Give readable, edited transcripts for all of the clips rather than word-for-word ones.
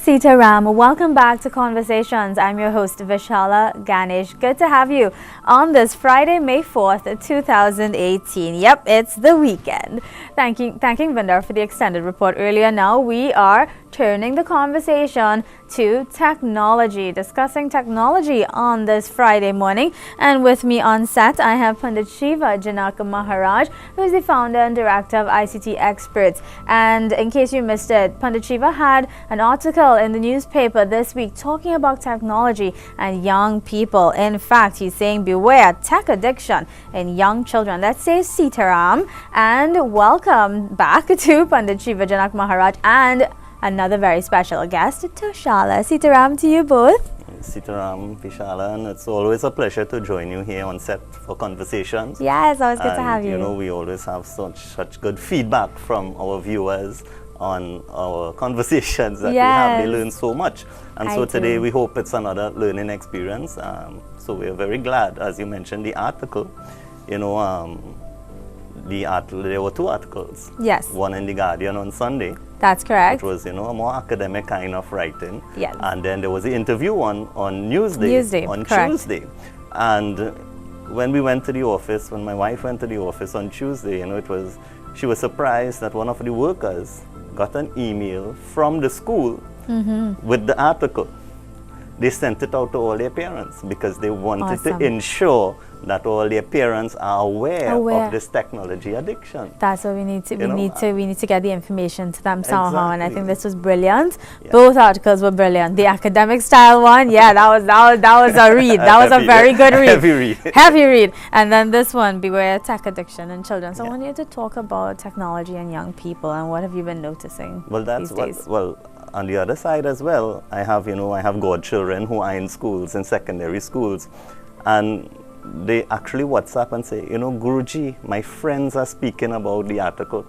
Sitaram. Welcome back to Conversations. I'm your host Vishala Ganesh. Good to have you on this Friday, May 4th, 2018. Yep, it's the weekend. Thanking Vinder for the extended report earlier. Now we are turning the conversation to technology, discussing technology on this Friday morning. And with me on set, I have Pandit Shiva J Maharaj, who is the founder and director of ICT Experts. And in case you missed it, Pandit Shiva had an article in the newspaper this week talking about technology and young people. In fact, he's saying beware tech addiction in young children. Let's say Sitaram, and welcome back to Pandit Shiva J Maharaj and another very special guest, Toshala. Sitaram, to you both. Sitaram, Vishala, and it's always a pleasure to join you here on set for Conversations. Yeah, it's always good to have you. You know, we always have such good feedback from our viewers on our conversations that we have. They learn so much. And so today we hope it's another learning experience. So we're very glad, as you mentioned, the article, you know, there were two articles. Yes. One in The Guardian on Sunday. That's correct. It was, you know, a more academic kind of writing. Yes. And then there was the interview on Newsday on correct. Tuesday. And when we went to the office, when my wife went to the office on Tuesday, you know, she was surprised that one of the workers got an email from the school with the article. They sent it out to all their parents because they wanted to ensure that all their parents are aware of this technology addiction. That's what we need to. We need to get the information to them somehow. Exactly. And I think this was brilliant. Yeah. Both articles were brilliant. The academic style one, yeah, that was a read. That was a very good read. Heavy read. Heavy read. And then this one, beware tech addiction in children. So I want you to talk about technology and young people and what have you been noticing? Well, that's these days? Well, on the other side as well, I have godchildren who are in schools, in secondary schools, and they actually WhatsApp and say, you know, Guruji, my friends are speaking about the article.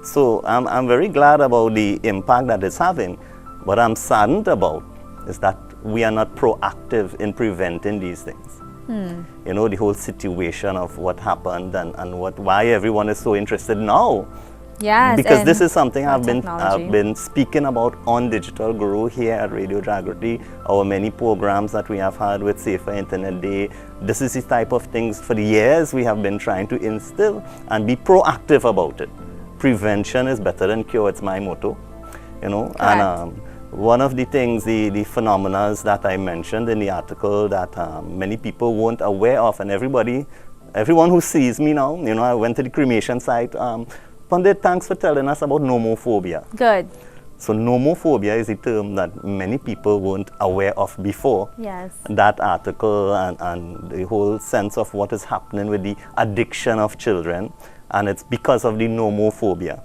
So I'm very glad about the impact that it's having. What I'm saddened about is that we are not proactive in preventing these things. You know, the whole situation of what happened and why everyone is so interested now. Yes, because this is something I've been speaking about on DigitalGuru here at Radio Jaagriti, our many programs that we have had with Safer Internet Day. This is the type of things for the years we have been trying to instill and be proactive about it. Prevention is better than cure, it's my motto. You know, correct. And one of the things, the phenomena that I mentioned in the article that many people weren't aware of, and everyone who sees me now, you know, I went to the cremation site. Pandit, thanks for telling us about nomophobia. Good. So nomophobia is a term that many people weren't aware of before. Yes. That article and the whole sense of what is happening with the addiction of children, and it's because of the nomophobia.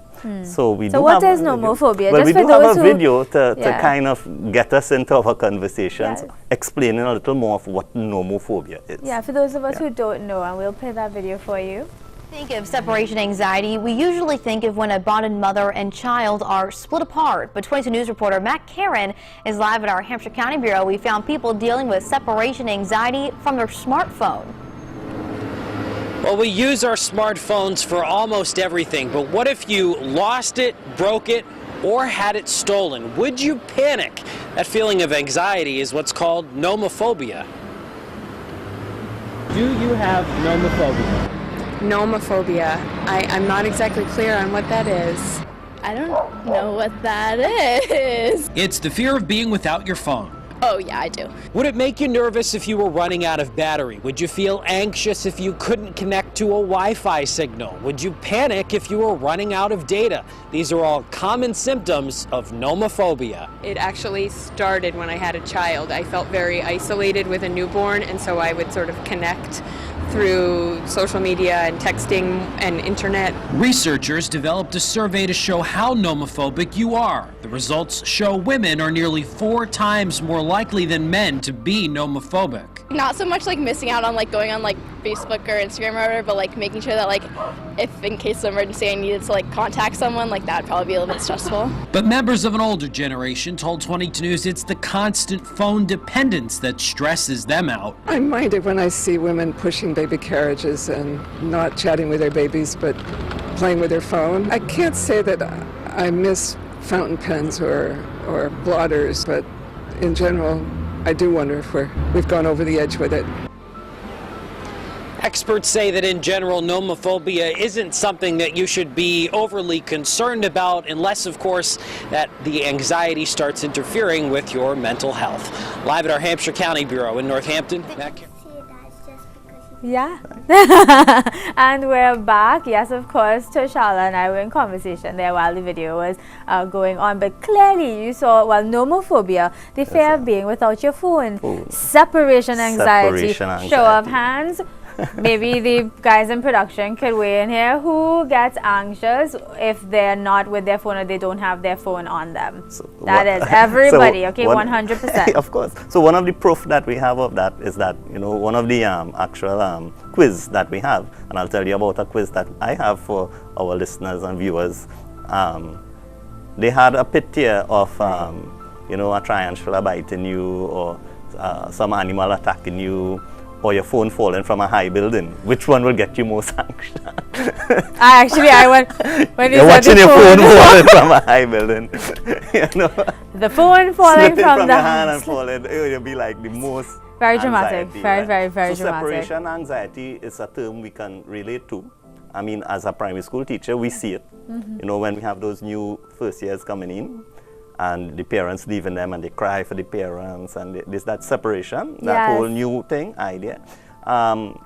So what is nomophobia? Well, just we do have a video to kind of get us into our conversations, explaining a little more of what nomophobia is. Yeah, for those of us who don't know, and we'll play that video for you. Think of separation anxiety, we usually think of when a bonded mother and child are split apart. But 22 News reporter Matt Karen is live at our Hampshire County Bureau. We found people dealing with separation anxiety from their smartphone. Well, we use our smartphones for almost everything, but what if you lost it, broke it, or had it stolen? Would you panic? That feeling of anxiety is what's called nomophobia. Do you have nomophobia? Nomophobia. I'm not exactly clear on what that is. I don't know what that is. It's the fear of being without your phone. Oh yeah, I do. Would it make you nervous if you were running out of battery? Would you feel anxious if you couldn't connect to a Wi-Fi signal? Would you panic if you were running out of data? These are all common symptoms of nomophobia. It actually started when I had a child. I felt very isolated with a newborn, and so I would sort of connect through social media and texting and internet. Researchers developed a survey to show how nomophobic you are. The results show women are nearly 4 times more likely than men to be nomophobic. Not so much like missing out on like going on like Facebook or Instagram or whatever, but like making sure that like if in case of emergency I needed to like contact someone, like that would probably be a little bit stressful. But members of an older generation told 22 News it's the constant phone dependence that stresses them out. I mind it when I see women pushing baby carriages and not chatting with their babies but playing with their phone. I can't say that I miss fountain pens or or blotters, but in general, I do wonder if we've gone over the edge with it. Experts say that in general, nomophobia isn't something that you should be overly concerned about unless, of course, that the anxiety starts interfering with your mental health. Live at our Hampshire County Bureau in Northampton, Matt Cameron. Yeah. And we're back. Yes, of course, Toshala and I were in conversation there while the video was going on. But clearly you saw, well, nomophobia, the fear of being without your phone, separation anxiety, show of hands. Maybe the guys in production could weigh in here. Who gets anxious if they're not with their phone or they don't have their phone on them? So that is everybody, okay, 100%. Of course. So one of the proof that we have of that is that, you know, one of the actual quiz that we have, and I'll tell you about a quiz that I have for our listeners and viewers. They had a picture of, you know, a tarantula biting you or some animal attacking you, or your phone falling from a high building. Which one will get you most anxious? I went when you're watching your phone falling from a high building. You know, the phone falling from the your hand and falling, it will be like the most very dramatic, anxiety, very, right? very, very so dramatic. Separation anxiety is a term we can relate to. I mean, as a primary school teacher, we see it. You know, when we have those new first years coming in, and the parents leaving them and they cry for the parents and there's that separation, that whole new thing, idea.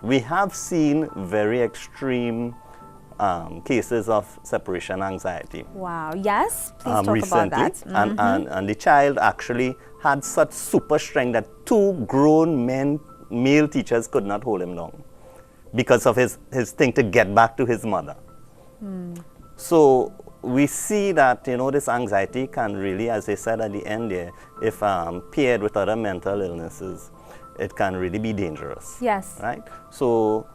We have seen very extreme cases of separation anxiety. Wow, yes, please talk recently, about that. And the child actually had such super strength that two grown male teachers could not hold him down because of his thing to get back to his mother. So we see that, you know, this anxiety can really, as they said at the end there, if paired with other mental illnesses, it can really be dangerous. Yes. Right? So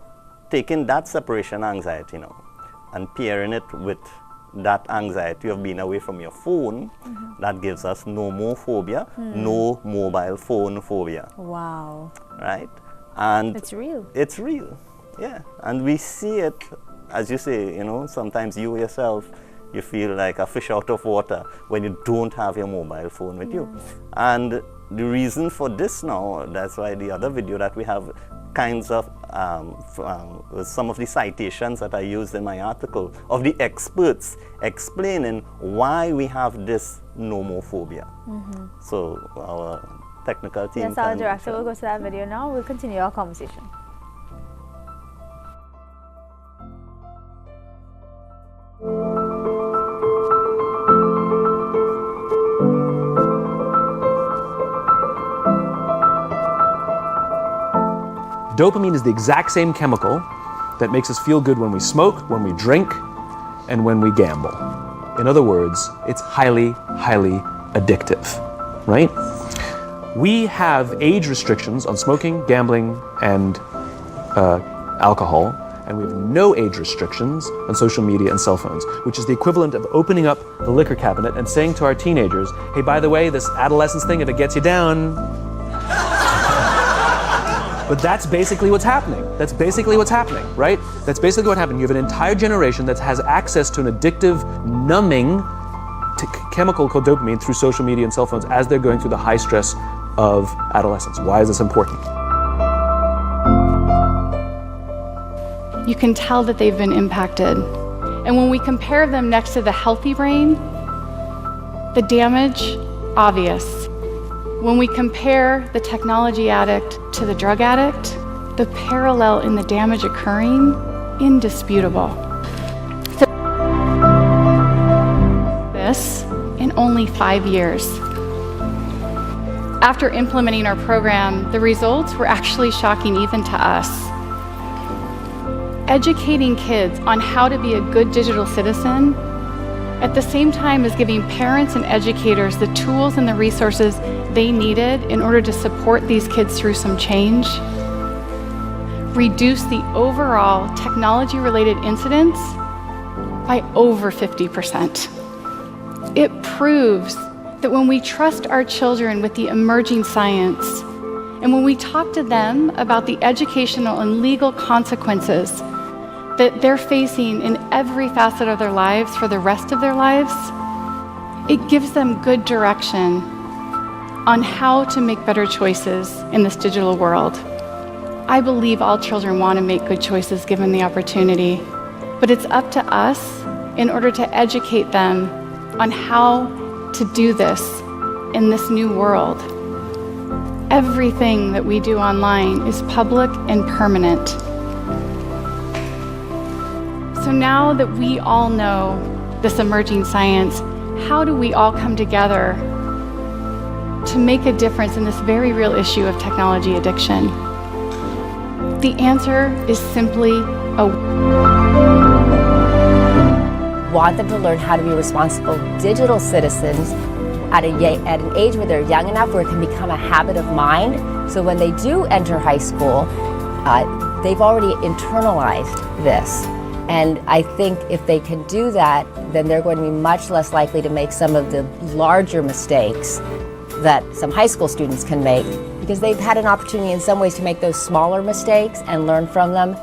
taking that separation anxiety now and pairing it with that anxiety of being away from your phone, that gives us nomophobia, no mobile phone phobia. Wow. Right? And it's real. It's real. Yeah. And we see it, as you say, you know, sometimes you yourself, you feel like a fish out of water when you don't have your mobile phone with you. And the reason for this now, that's why the other video that we have kinds of, some of the citations that I used in my article of the experts explaining why we have this nomophobia. So our technical team. Yes, our director will go to that video now. We'll continue our conversation. Dopamine is the exact same chemical that makes us feel good when we smoke, when we drink, and when we gamble. In other words, it's highly, highly addictive, right? We have age restrictions on smoking, gambling, and alcohol, and we have no age restrictions on social media and cell phones, which is the equivalent of opening up the liquor cabinet and saying to our teenagers, hey, by the way, this adolescence thing, if it gets you down. But that's basically what's happening. That's basically what's happening, right? That's basically what happened. You have an entire generation that has access to an addictive, numbing chemical called dopamine through social media and cell phones as they're going through the high stress of adolescence. Why is this important? You can tell that they've been impacted. And when we compare them next to the healthy brain, the damage, obvious. When we compare the technology addict to the drug addict, the parallel in the damage occurring, indisputable. This in only 5 years. After implementing our program, the results were actually shocking even to us. Educating kids on how to be a good digital citizen at the same time as giving parents and educators the tools and the resources they needed in order to support these kids through some change, reduce the overall technology-related incidents by over 50%. It proves that when we trust our children with the emerging science, and when we talk to them about the educational and legal consequences that they're facing in every facet of their lives for the rest of their lives, it gives them good direction on how to make better choices in this digital world. I believe all children want to make good choices given the opportunity, but it's up to us in order to educate them on how to do this in this new world. Everything that we do online is public and permanent. So now that we all know this emerging science, how do we all come together to make a difference in this very real issue of technology addiction? The answer is simply want them to learn how to be responsible digital citizens at an age where they're young enough where it can become a habit of mind. So when they do enter high school, they've already internalized this. And I think if they can do that, then they're going to be much less likely to make some of the larger mistakes that some high school students can make, because they've had an opportunity in some ways to make those smaller mistakes and learn from them.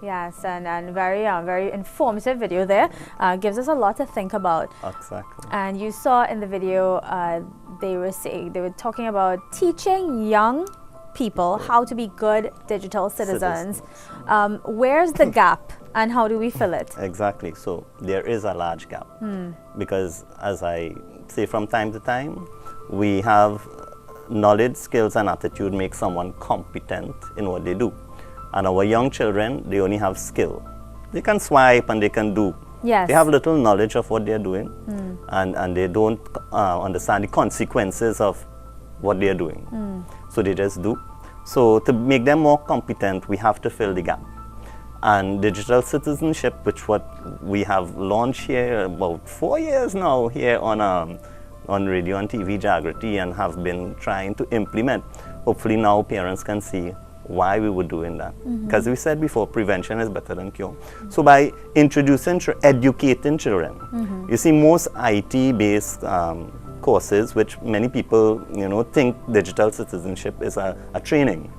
Yes, and very informative video there. Gives us a lot to think about. Exactly. And you saw in the video, they were talking about teaching young people how to be good digital citizens. Where's the gap, and how do we fill it? Exactly. So there is a large gap, because as I say from time to time, we have knowledge, skills, and attitude make someone competent in what they do. And our young children, they only have skill. They can swipe and they can do. Yes. They have little knowledge of what they're doing, and they don't understand the consequences of what they're doing. So they just do. So to make them more competent, we have to fill the gap. And digital citizenship, which what we have launched here about 4 years now here on radio and TV Jaagriti, and have been trying to implement. Hopefully now parents can see why we were doing that. Because we said before, prevention is better than cure. So by introducing, educating children, you see most IT-based courses, which many people think digital citizenship is a training.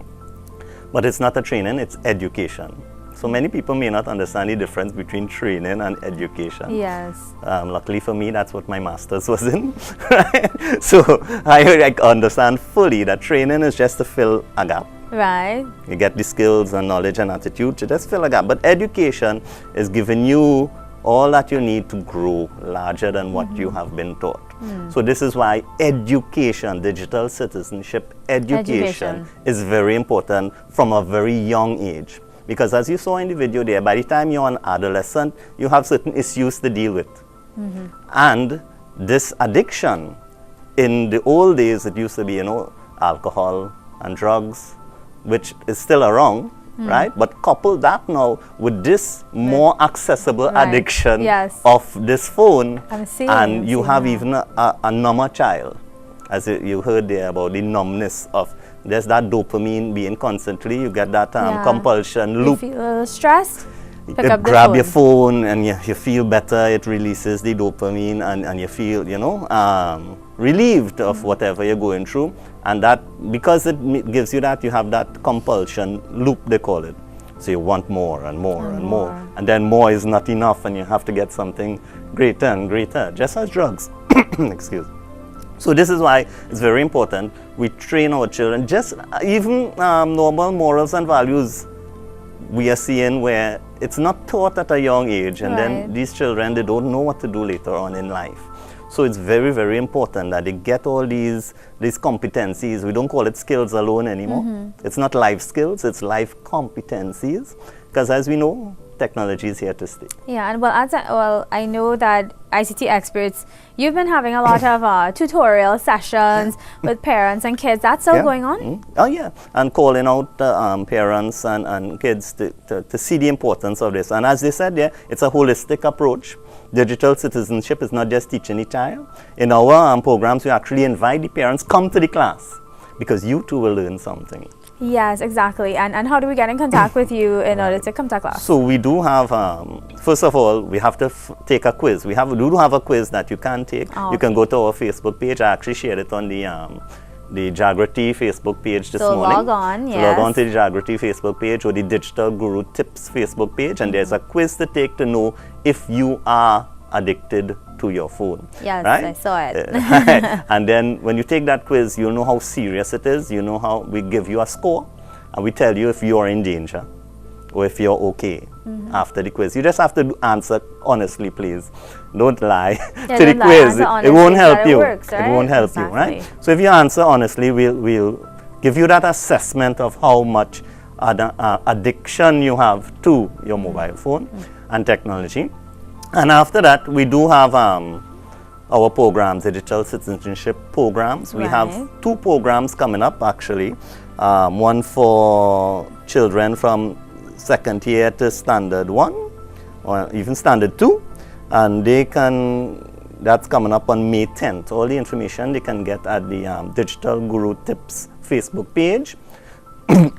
But it's not a training, it's education. So many people may not understand the difference between training and education. Yes. Luckily for me, that's what my master's was in. Right? So I understand fully that training is just to fill a gap. Right. You get the skills and knowledge and attitude to just fill a gap. But education is giving you all that you need to grow larger than what you have been taught. So this is why education, digital citizenship education is very important from a very young age. Because as you saw in the video there, by the time you're an adolescent, you have certain issues to deal with. And this addiction, in the old days, it used to be, alcohol and drugs, which is still around, right? But couple that now with this more accessible addiction of this phone, and you have even a number child. As you heard there about the numbness of, there's that dopamine being constantly, you get that compulsion loop. You feel stressed? You grab your phone and you feel better, it releases the dopamine, and you feel, relieved of whatever you're going through. And that, because it gives you that, you have that compulsion loop, they call it. So you want more and more and more. And then more is not enough, and you have to get something greater and greater, just as drugs. Excuse me. So this is why it's very important we train our children, just even normal morals and values we are seeing where it's not taught at a young age, and then these children, they don't know what to do later on in life. So it's very, very important that they get all these competencies. We don't call it skills alone anymore. It's not life skills, it's life competencies. Because as we know, technology is here to stay. Yeah, and well, I know that ICT experts, you've been having a lot of tutorial sessions with parents and kids. That's still going on? Oh yeah, and calling out parents and kids to see the importance of this. And as they said there, it's a holistic approach. Digital citizenship is not just teaching the child. In our programs, we actually invite the parents, come to the class, because you too will learn something. Yes, exactly. And how do we get in contact with you in order to come to class? So we do have, first of all, we have to take a quiz. We do have a quiz that you can take. You can go to our Facebook page. I actually shared it on the Jaagriti Facebook page this morning. Log on, yes. Log on to the Jaagriti Facebook page or the Digital Guru Tips Facebook page, and there's a quiz to take to know if you are addicted to your phone. Yes, right? I saw it. And then when you take that quiz, you'll know how serious it is. You know how we give you a score, and we tell you if you are in danger or if you're okay after the quiz. You just have to answer honestly, please. Don't lie to the quiz. It won't help you. Works, right? It won't help you, right? So if you answer honestly, we'll give you that assessment of how much addiction you have to your mobile phone and technology. And after that, we do have our programs, digital citizenship programs. We have 2 programs coming up, actually. One for children from 2nd year to standard 1, or even standard 2. And that's coming up on May 10th. All the information they can get at the Digital Guru Tips Facebook page.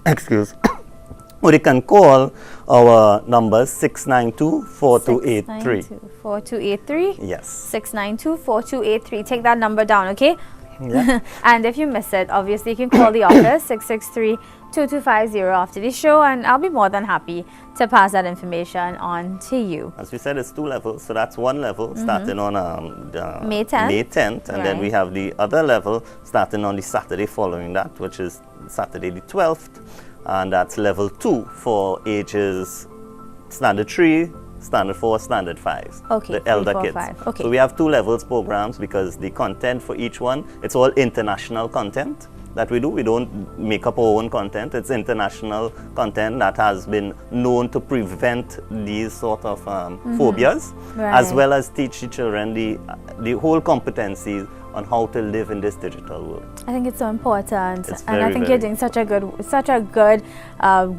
Excuse. Or they can call our number 692-4283. 4283? Yes. 692-4283. Take that number down, okay? Yeah. And if you miss it, obviously you can call the office 663-2250 after the show, and I'll be more than happy to pass that information on to you. As we said, it's 2 levels, so that's 1 level starting on May 10th. And then we have the other level starting on the Saturday following that, which is Saturday the 12th. And that's level 2 for ages standard 3, standard 4, standard 5. Okay, the elder 3, 4, kids. 5. Okay. So we have 2 levels programs because the content for each one, it's all international content that we do. We don't make up our own content. It's international content that has been known to prevent these sort of phobias, as well as teach the children the whole competencies on how to live in this digital world. I think it's so important, It's and I think you're doing such a good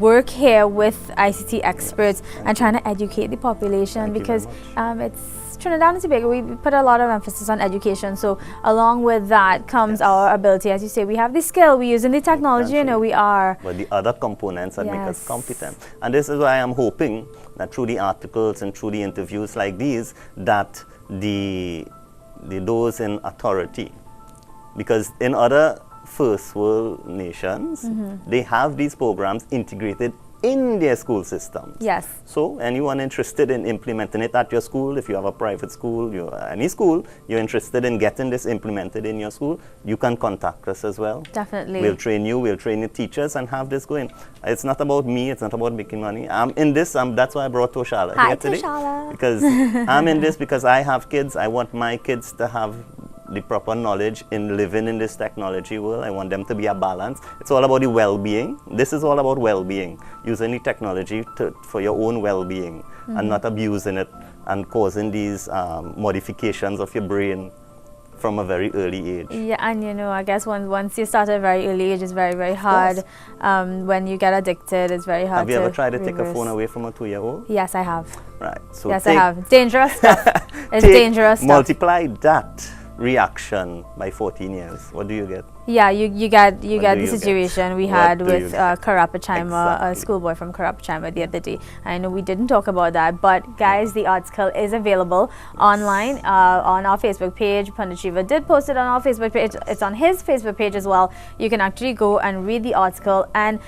work here with ICT experts and trying to educate the population, because it's Trinidad and Tobago, we put a lot of emphasis on education. So along with that comes our ability, as you say, we have the skill, we use in the technology, you know, we are. But the other components that make us competent. And this is why I'm hoping that through the articles and through the interviews like these, that those in authority, because in other first world nations, they have these programs integrated in their school systems. Yes. So anyone interested in implementing it at your school, if you have a private school, any school, you're interested in getting this implemented in your school, you can contact us as well. Definitely. We'll train you, we'll train your teachers and have this going. It's not about me, it's not about making money. I'm in this, that's why I brought Toshala here today. Toshala. Because I'm in this because I have kids. I want my kids to have the proper knowledge in living in this technology world. I want them to be a balance. It's all about the well-being. This is all about well-being. Using the technology for your own well-being and not abusing it and causing these modifications of your brain from a very early age. Yeah, and you know, I guess once you start at a very early age, it's very, very hard. When you get addicted, it's very hard. Have you ever tried to take a phone away from a 2-year-old? Yes, I have. Right. So yes, I have. Dangerous stuff. It's dangerous stuff. Multiply that reaction by 14 years. What do you get? Yeah, you get the situation we had with Karapachaima, a schoolboy from Karapachaima the other day. I know we didn't talk about that, but guys, the article is available online on our Facebook page. Pandit Shiva did post it on our Facebook page. It's on his Facebook page as well. You can actually go and read the article and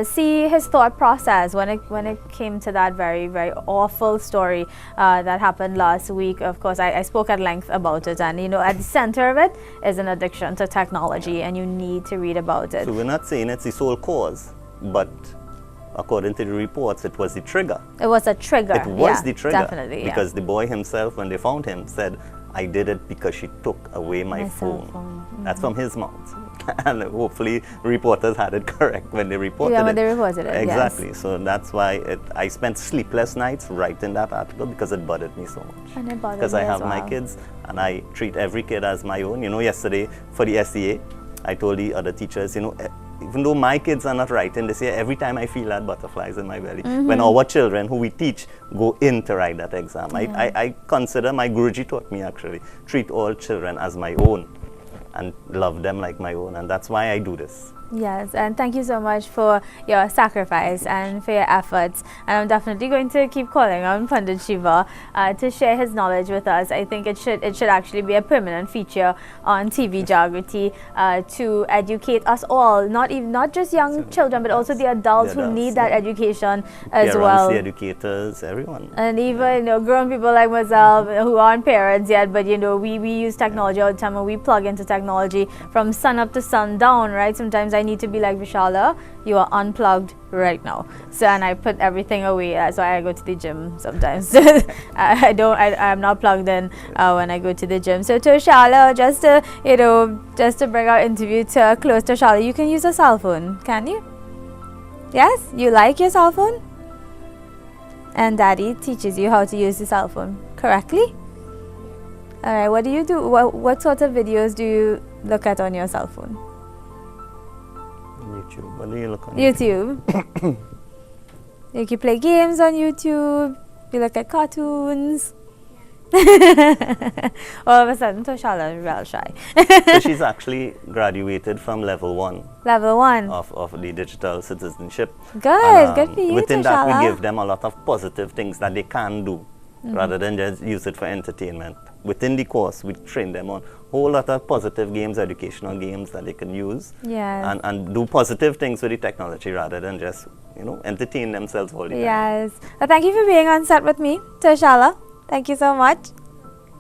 see his thought process when it came to that very, very awful story that happened last week. Of course, I spoke at length about it, and you know, at the center of it is an addiction to technology, and you need to read about it. So we're not saying it's the sole cause, but according to the reports, it was the trigger. It was a trigger. It was the trigger. Definitely, because the boy himself, when they found him, said, I did it because she took away my phone. That's from his mouth. And hopefully reporters had it correct when they reported when they reported it. Exactly. Yes. So that's why I spent sleepless nights writing that article, because it bothered me so much. And it bothered because me I have as my well. kids and I treat every kid as my own. You know, yesterday for the SEA, I told the other teachers, you know, even though my kids are not writing this year, every time I feel that butterflies in my belly. When our children who we teach go in to write that exam, I consider, my Guruji taught me actually, treat all children as my own and love them like my own, and that's why I do this. Yes, and thank you so much for your sacrifice and for your efforts. And I'm definitely going to keep calling on Pandit Shiva to share his knowledge with us. I think it should actually be a permanent feature on TV Jaagriti to educate us all, not just young children, but also the adults who need that education as well. The educators, everyone. And even grown people like myself who aren't parents yet, but we use technology all the time, and we plug into technology from sun up to sundown, right? Sometimes I need to be like, Vishala, you are unplugged right now. So, and I put everything away. That's why I go to the gym sometimes. I'm not plugged in when I go to the gym. So Toshala, just to bring our interview to a close, Toshala, you can use a cell phone, can you? Yes? You like your cell phone? And Daddy teaches you how to use the cell phone correctly? Alright, what do you do? What sort of videos do you look at on your cell phone? YouTube. What do you look on YouTube? You can play games on YouTube. You look at cartoons. All of a sudden, Toshala is real shy. So she's actually graduated from level 1. Level 1 of the digital citizenship. Good, and, good for you, within Toshala. that, we give them a lot of positive things that they can do, rather than just use it for entertainment. Within the course, we train them on a whole lot of positive games, educational games that they can use, and do positive things with the technology rather than just entertain themselves all the time. Yes. Well, thank you for being on set with me, Toshala. Thank you so much.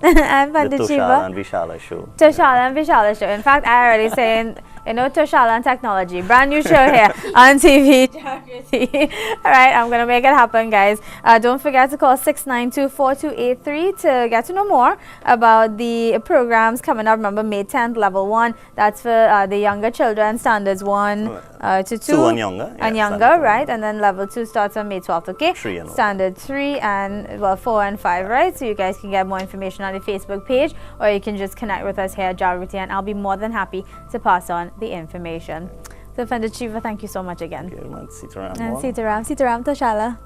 I'm Pandit Shiva. Toshala and Vishala show. Toshala and Vishala show. In fact, I already saying, Toshala and technology. Brand new show here on TV Jaagriti. All right, I'm going to make it happen, guys. Don't forget to call 692-4283 to get to know more about the programs coming up. Remember, May 10th, level 1. That's for the younger children, standards 1 to 2. 2 and younger. And younger, right? And then level 2 starts on May 12th, okay? 3 and Standard 3 and 4 and 5, right? So you guys can get more information on the Facebook page, or you can just connect with us here at Jaagriti, and I'll be more than happy to pass on the information. So Pandit Shiva, thank you so much again. Thank you very much. Sitaram. And Sitaram Toshala.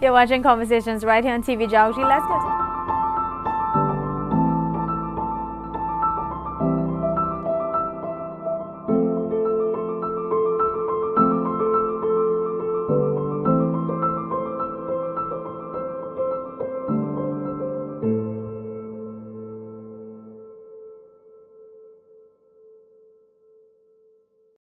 You're watching Conversations right here on TV Jaagriti. Let's go.